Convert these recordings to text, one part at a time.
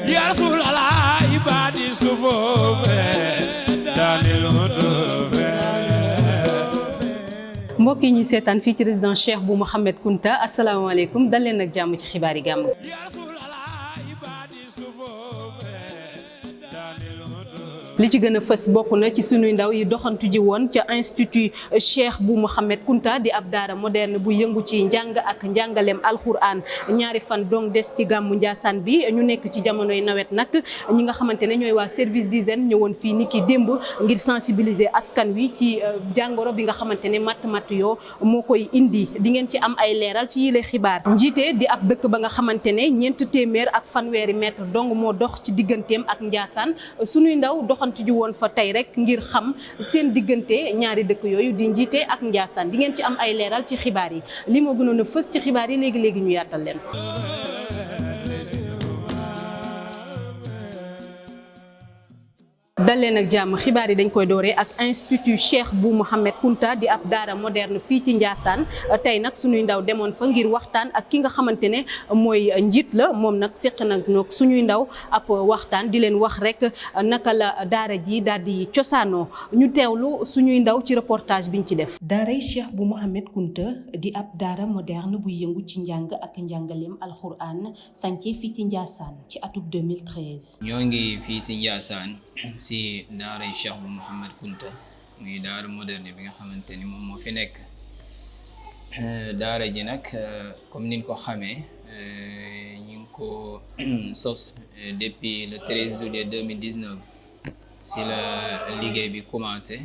Ya Rasulallah ibadi sufufe danil mutufe. mbokk yi ñuy seetaan fii ci résidence Cheikh bu Mouhamed Kunta asalaamaaleykum dal leen ak jàmm ci xibaar yi gàmm. li ci gën a fës bokk na ci sunuy ndaw yi doxantu ji woon ca institut Cheikh bu Mouhamed Kunta di ab daara moderne bu yëngu ci njàng ak njàngaleem alxuraan ñaari fan dong des ci gàmmu Njaasaan bi ñu nekk ci jamonoy nawet nag ñi nga xamante ne ñooy waa service d'hygiène ñëwoon fii ni ki démb ngir sensibiliser askan wi ci jàngoro bi nga xamante ne matt yoo moo koy indi di ngeen ci am ay leeral ci yile xibaar. njiite di ab dëkk ba nga xamante ne 400 ak fanweeri mètre dong moo dox ci digganteem ak Njaasaan sunuy ndaw doxantu ji woon fa tey rek ngir xam seen diggante ñaari dëkk yooyu di njiite ak Njaasaan di ngeen ci am ay leeral ci xibaar yi li moo gënoon a fës ci xibaar yi léegi ñu yaatal leen. dal leen ak jàmm xibaar yi dañ koy dooree ak institut Cheikh bu Mouhamed Kunta di ab daara moderne fii ci Njaasaan tey nag suñuy ndaw demoon fa ngir waxtaan ak ki nga xamante ne mooy njiit la moom nag seq nag noog suñuy ndaw ab waxtaan di leen wax rek naka la daara ji daal di cosaanoo ñu teewlu suñuy ndaw ci reportage biñ ci def. daaray Cheikh bu Mouhamed Kunta di ab daara moderne buy yëngu ci njàng ak njàngaleem alxuraan sànce fii ci Njaasaan ci atub 2013. ñoo ngi fii ci Njaasaan si daaray Cheikh bu Mouhamed Kunta muy daara moderne bi nga xamante ni moom moo fi nekk daara ji nag comme niñ ko xamee ñu ngi ko sos depuis le 13 juillet 2019 si la liggéey bi commencé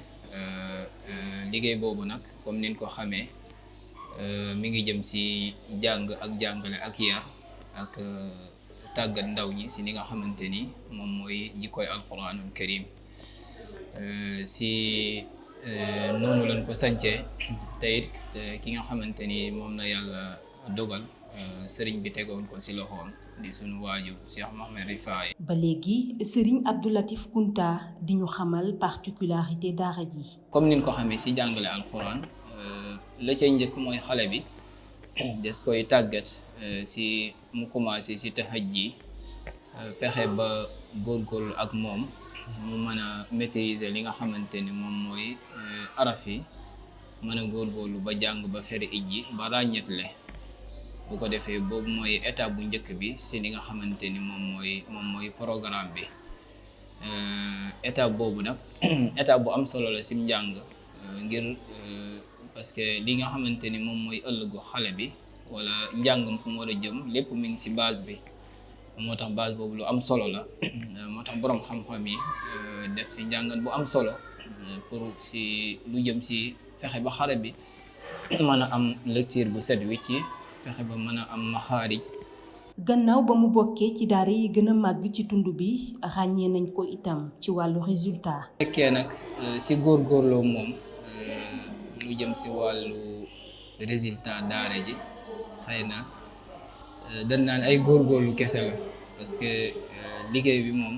liggéey boobu nag comme niñ ko xamee mi ngi jëm si jàng ak jàngale ak yar ak tàggat ndaw ñi si li nga xamante ni moom mooy jikkoy alquranul karim si noonu lañ ko sancee te it ki nga xamante ni moom la yàlla dogal sëriñ bi tegoon ko si loxoom di sunu waaju Cheikh Mohamed Rifaay. ba léegi sëriñ Abdou Latif Kunta di ñu xamal particularité daara ji. comme niñ ko xamee si jàngale alquran la cay njëkk mooy xale bi des koy tàggat si mu commencé si tahajji fexe ba góorgóorlu ak moom mu mën a maîtriser li nga xamante ni moom mooy araf yi mën a góorgóorlu ba jàng ba fere ijji ba ràññetle bu ko defee boobu mooy étape bu njëkk bi si li nga xamante ni moom mooy programme bi étape boobu nag étape bu am solo la sim njàng ngir parce que li nga xamante ni moom mooy ëllëgu xale bi wala njàngam fu mu war a jëm lépp mi ngi si base bi moo tax base boobu lu am solo la moo tax borom xam-xam yi def si njàngat bu am solo pour si lu jëm si fexe ba xale bi mën a am lecture bu set wi ci fexe ba mën a am maxaarij. gannaaw ba mu bokkee ci daara yi gën a màgg ci tund bi ràññee nañ ko itam ci wàllu résultat. fekkee nag si góorgóorloo moom lu jëm si wàllu résultat daara ji xëy na dañ naan ay góorgóorlu kese la parce que liggéey bi moom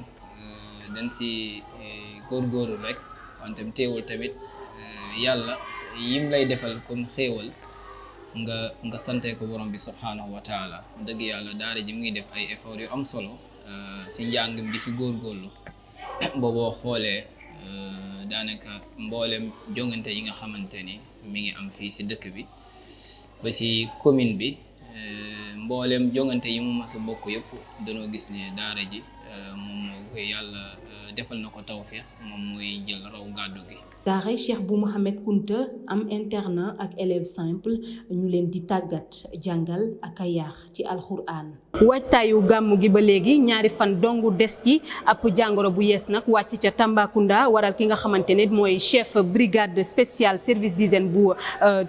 dañ si góorgóorlu rek wante teewul tamit yàlla yim lay defal comme xéewal nga sante ko borom bi subhaanahu wa taala dëgg yàlla daara ji mu ngi def ay effort yu am solo si njàng bi si góorgóorlu booboo xoolee daanaka mboolem jongante yi nga xamante ni mi ngi am fii si dëkk bi ba si commune bi mboolem jongante yi mu mas a bokk yëpp dañoo gis ne daara ji moom moo koy yàlla defal na ko tawfeex moom mooy jël raw gàddu gi. daaray Cheikh bu Mouhamed Kunta am internat ak élèves simple ñu leen di tàggat jàngal ak a yar ci alxuraan. waajtaayu gàmmu gi ba léegi ñaari fan dongu des ci ab jàngoro bu yees nag wàcc ca Tambacounda waral ki nga xamante ne mooy chef brigade spéciale service d'hygiène bu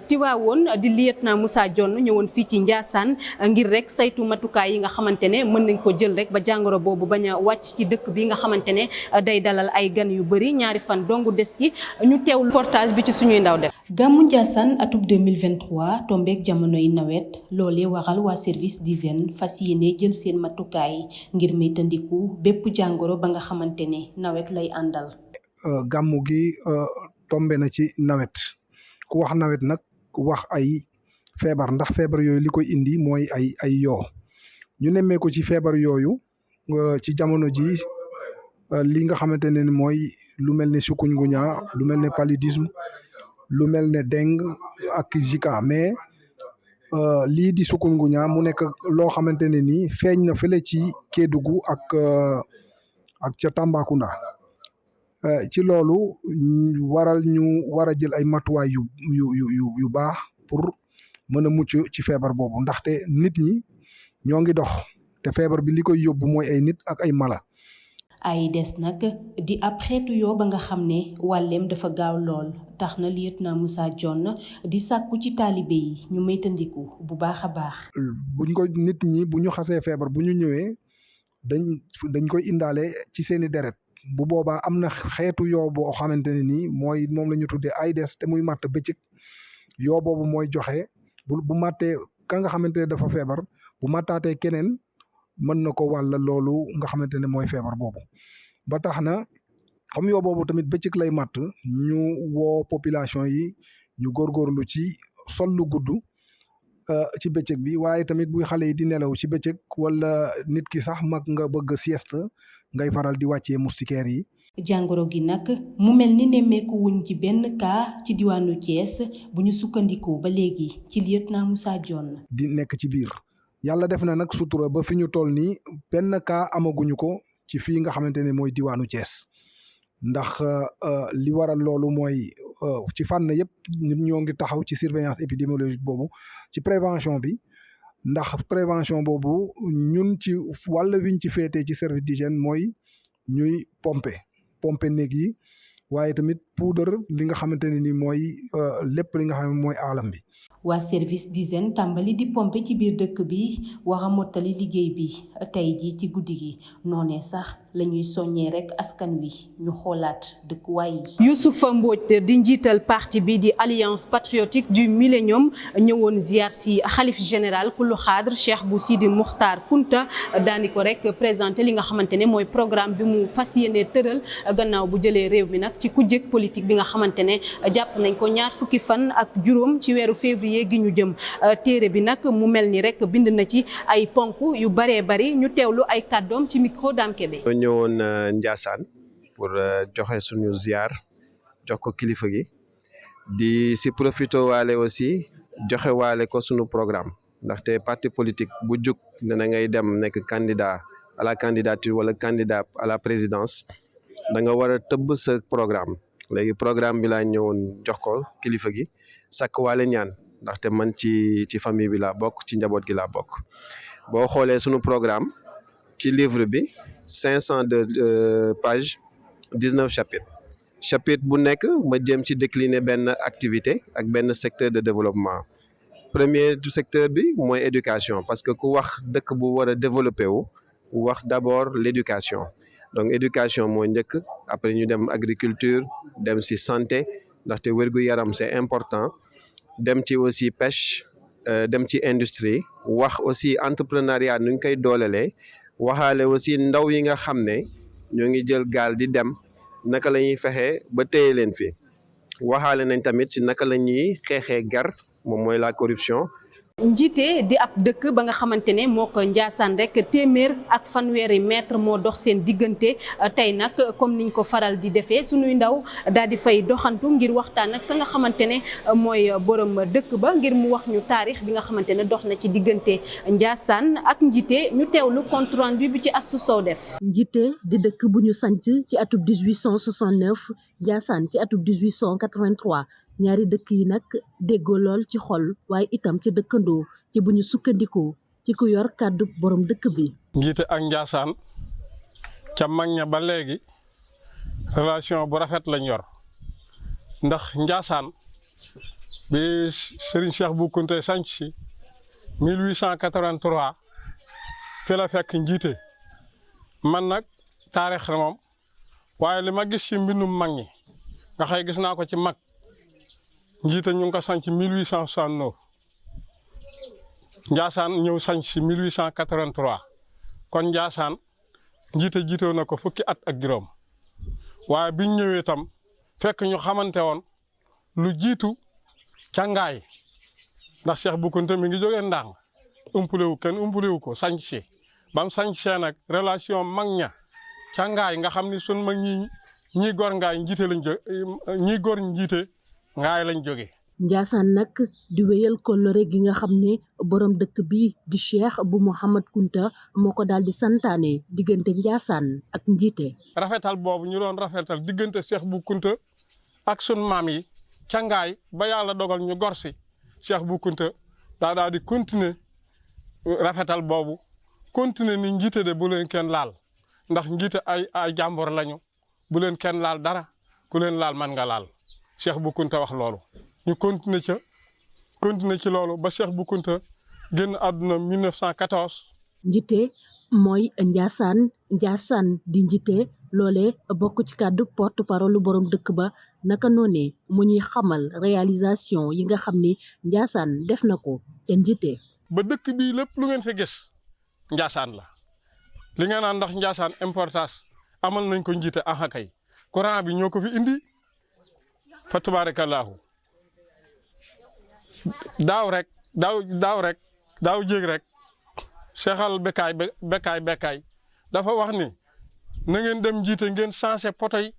Tivaouane di lieutenant Moussa Dione ñëwoon fii ci Njaasaan ngir rek saytu matukaay yi nga xamante ne mën nañ ko jël rek ba jàngoro boobu bañ a wàcc ci dëkk bi nga xamante ne day dalal ay gan yu bëri ñaari fan dongu des ci ñu teewlu reportage bi ci suñuy ndaw def. gàmmu Njaasaan atub 2023 tombeek jamonoy nawet loolee waral waa service d'hygiène fas yéene jël seen matukaay ngir moytandiku bépp jàngoro ba nga xamante ne nawet lay àndal. gàmmu gi tombe na ci nawet ku wax nawet nag wax ay feebar ndax feebar yooyu li koy indi mooy ay yoo ñu nemmee ko ci feebar yooyu ci jamono ji li nga xamante ne mooy lu mel ne chikungunya lu mel ne paludisme lu mel ne dengue ak Zika mais lii di chikungunya mu nekk loo xamante ne ni feeñ na fële ci Kédougou ak ca Tambacounda ci loolu waral ñu war a jël ay matuwaay yu baax pour mën a mucc ci feebar boobu ndaxte nit ñi ñoo ngi dox te feebar bi li koy yóbbu mooy ay nit ak ay mala. AIDS nag di ab xeetu yoo ba nga xam ne wàlleem dafa gaaw lool tax na lieutenant Moussa Dione di sàkku ci taalibe yi ñu moytandiku bu baax a baax. buñ ko nit ñi bu ñu xasee feebar bu ñu ñëwee dañ koy indaale ci seeni deret bu boobaa am na xeetu yoo boo xamante ne nii mooy moom la ñu tuddee AIDS te muy màtt bëccëg yoo boobu mooy joxe bu màttee ka nga xamante ne dafa feebar bu màttaatee keneen mën na ko wàll loolu nga xamante ne mooy feebar boobu ba tax na comme yoo boobu tamit bëccëg lay màtt ñu woo population yi ñu góorgóorlu ci sol lu gudd ci bëccëg bi waaye tamit buy xale yi di nelaw ci bëccëg wala nit ki sax mag nga bëgg sieste ngay faral di wàccee moustiquaire yi. jàngoro gi nag mu mel ni nemmeeku wuñ ci benn cas ci diwaanu Thiès bu ñu sukkandikoo ba léegi ci lieutenant Moussa Dione. di nekk ci biir yàlla def na nag sutura ba fi ñu toll nii benn cas amaguñu ko ci fii nga xamante ne mooy diwaanu Thiès ndax li waral loolu mooy ci fànn yëpp ñoo ngi taxaw ci surveillance épidémiologique boobu ci prévention bi ndax prévention boobu ñun ci wàll wiñ ci féetee ci service d'hygiène mooy ñuy pomper néeg yi waaye tamit poudre li nga xamante ne ni mooy lépp li nga xam ne mooy aalam bi. waa service d'hygiène tàmbali di pompe ci biir dëkk bi war a mottali liggéey bi tey jii ci guddi gi noonee sax la ñuy soññee rek askan wi ñu xoolaat dëkkuwaay yi. Youssoufa Mbodj di njiital parti bi di alliance patriotique du millénium ñëwoon ziar si xalif général kullu xaadr Cheikh bu Sidi Muxtaar Kunta daani ko rek présenté li nga xamante ne mooy programme bi mu fas yéene tëral gannaaw bu jëlee réew mi nag ci kujjeg politique bi nga xamante ne jàpp nañ ko ñaar fukki fan ak juróom ci weeru février gi ñu jëm. téere bi nag mu mel ni rek bind na ci ay ponk yu baree bari ñu teewlu ay kàddoom ci micro Dame Kébé. ñëwoon Ndiassane pour joxe suñu ziar jox ko kilifa gi di si profité waale aussi joxe waale ko suñu programme ndaxte parti politique bu jug ne na ngay dem nekk candidat à la candidature wala candidat à la présidence da nga war a tëbb sa programme léegi programme bi laa ñëwoon jox ko kilifa gi sakk waale ñaan ndaxte man ci famille bi laa bokk ci njaboot gi laa bokk boo xoolee suñu programme ci livre bi 502 pages 19 chapitre bu nekk ma jëm ci décliner benn activité ak benn secteur de développement premier secteur bi mooy éducation parce que ku wax dëkk bu war a développer wu wax d'abord l'éducation donc éducation moo njëkk après ñu dem agriculture dem ci santé ndaxte wér-gu-yaram c'est important dem ci aussi pêche dem ci industrie wax aussi entrepreneuriat nu ñu koy doolelee waxaale aussi ndaw yi nga xam ne ñoo ngi jël gaal di dem naka la ñuy fexee ba téye leen fi waxaale nañ tamit ci naka la ñuy xeexee gar moom mooy la corruption. njiite di ab dëkk ba nga xamante ne moo ko Ndiassane rek téeméer ak fanweeri mètre moo dox seen diggante tey nag comme niñ ko faral di defee suñuy ndaw daal di fay doxantu ngir waxtaan ak ka nga xamante ne mooy borom dëkk ba ngir mu wax ñu taarix bi nga xamante ne dox na ci diggante Ndiassane ak njiite ñu teewlu compte rendu bi ci Astou Sow def. njiite di dëkk bu ñu sanc ci atub 1869 Ndiassane ci atub 1883. ñaari dëkk yi nag déggoo lool ci xol waaye itam ci dëkkandoo ci bu ñu sukkandikoo ci ku yor kàddu borom dëkk bi. njiite ak Ndiassane ca mag ña ba léegi relation bu rafet lañ yor ndax Ndiassane bi Serigne Cheikh Bou Kounta sanc si 1883 fi la fekk njiite man nag taarix la moom waaye li ma gis ci mbindum mag ñi nga xëy gis naa ko ci mag. njiite ñu ngi ko sanc 1869 Ndiassane ñëw sanc si 1883 kon Ndiassane njiite jiitoo na ko fukki at ak juróom waaye biñ ñëwee tam fekk ñu xamante woon lu jiitu càngaay ndax Cheikh Bou Kounta mi ngi jógee Ndang umpulewu kenn umpulewu ko sanc si bam sañsee nag relation mag ña ca ngaay nga xam ni sun mag ñi gor ngaay njiite lañ jóge ñi gor njiite ngaay lañ jóge Ndiassane nag di wéyal kóllëre gi nga xam ne borom dëkk bi di Cheikh bu Mouhamad Kunta moo ko daal di santaane diggante Ndiassane ak njiite. rafetal boobu ñu doon rafetal diggante Cheikh bu Kunta ak sun maam yi ca ngaay ba yàlla dogal ñu gor si Cheikh bu Kunta daa daal di continuer rafetal boobu continuer ni njiite de bu leen kenn laal ndax njiite ay jàmbur lañu bu leen kenn laal dara ku leen laal man nga laal Cheikh bu Kunta wax loolu. ñu continuer ci loolu ba Cheikh bu Kunta génn àdduna 1914. njiite mooy Ndiassane di njiite loolee bokk ci kàddu porte parole borom dëkk ba naka noonee mu ñuy xamal réalisation yi nga xam ni Ndiassane def na ko te njiite. ba dëkk bii lépp lu ngeen fi gis Ndiassane la li nga naan ndax Ndiassane importance amal nañ ko njiite kay courant bi ñoo ko fi indi fa tabarakallahu daaw jéeg rek Cheikhal Bekkaay dafa wax ni na ngeen dem njiite ngeen changé potoy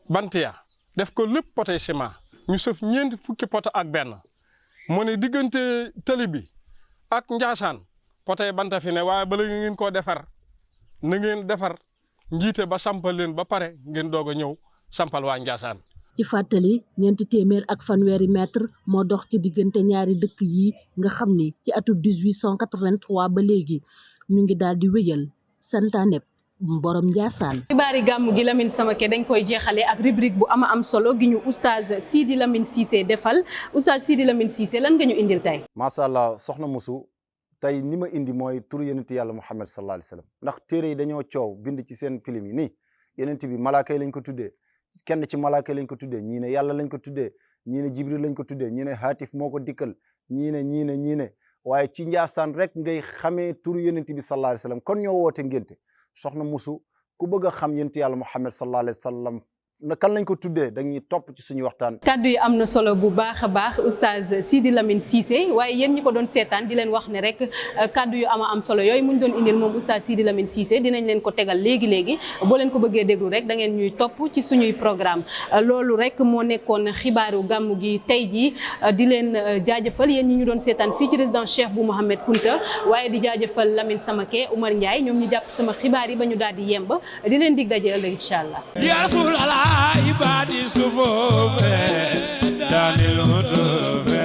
bant ya def ko lépp potoy ciment ñu sëf ñeenti fukki poto ak benn mu ne diggante tëli bi ak Ndiassane potoy banta fi ne waaye bala ngeen koo defar na ngeen defar njiite ba sampal leen ba pare ngeen doog a ñëw sampal waa Ndiassane. ci fàttali 480 mètre moo dox ci diggante ñaari dëkk yi nga xam ni ci atum 1883 ba léegi ñu ngi daal di wéyal santaane borom Ndiassane. xibaari gàmmu gi Lamine Samaké dañ koy jeexale ak rubrique bu am solo gi ñu oustaz Sidi Lamine Cissé defal oustaz Sidi Lamine Cissé lan nga ñu indil tey. macha allah soxna Musu tey ni ma indi mooy turu yonent yàlla Muhammad sallallahu alayhi wa sallam ndax téere yi dañoo coow bind ci seen pilim yi nii yonent bi malaaka yi lañ ko tuddee. kenn ci malaaka lañ ko tuddee ñii ne yàlla lañ ko tuddee ñii ne jibril lañ ko tuddee ñii ne haatif moo ko dikkal ñii ne waaye ci Ndiassane rek ngay xamee turu yonent bi sallallahu alayhi wa sallam kon ñoo woote ngénte soxna Musu ku bëgg a xam yonent yàlla Muhammad sallallahu alayhi wa sallam kan lañ ko tuddee dañuy topp ci suñu waxtaan. kaddu yi am na solo bu baax a baax oustaz Sidi Lamine Cissé waaye yéen ñi ko doon seetaan di leen wax ne rek kaddu yu am solo yooyu mu ñu doon indil moom oustaz Sidi Lamine Cissé dinañ leen ko tegal léegi boo leen ko bëggee déglu rek da ngeen ñuy topp ci suñuy programme loolu rek moo nekkoon xibaaru gàmmu gi tey jii di leen jaajëfal yéen ñi ñu doon seetaan fii ci résidence Cheikh bu Mouhamad Kunta waaye di jaajëfal Lamine Samaké Oumar Ndiaye ñoom ñu jàpp sama xibaar yi ba ñu daal di yemb di leen dig daje ëllëg incha allah. ibadi sufofe danil mutufe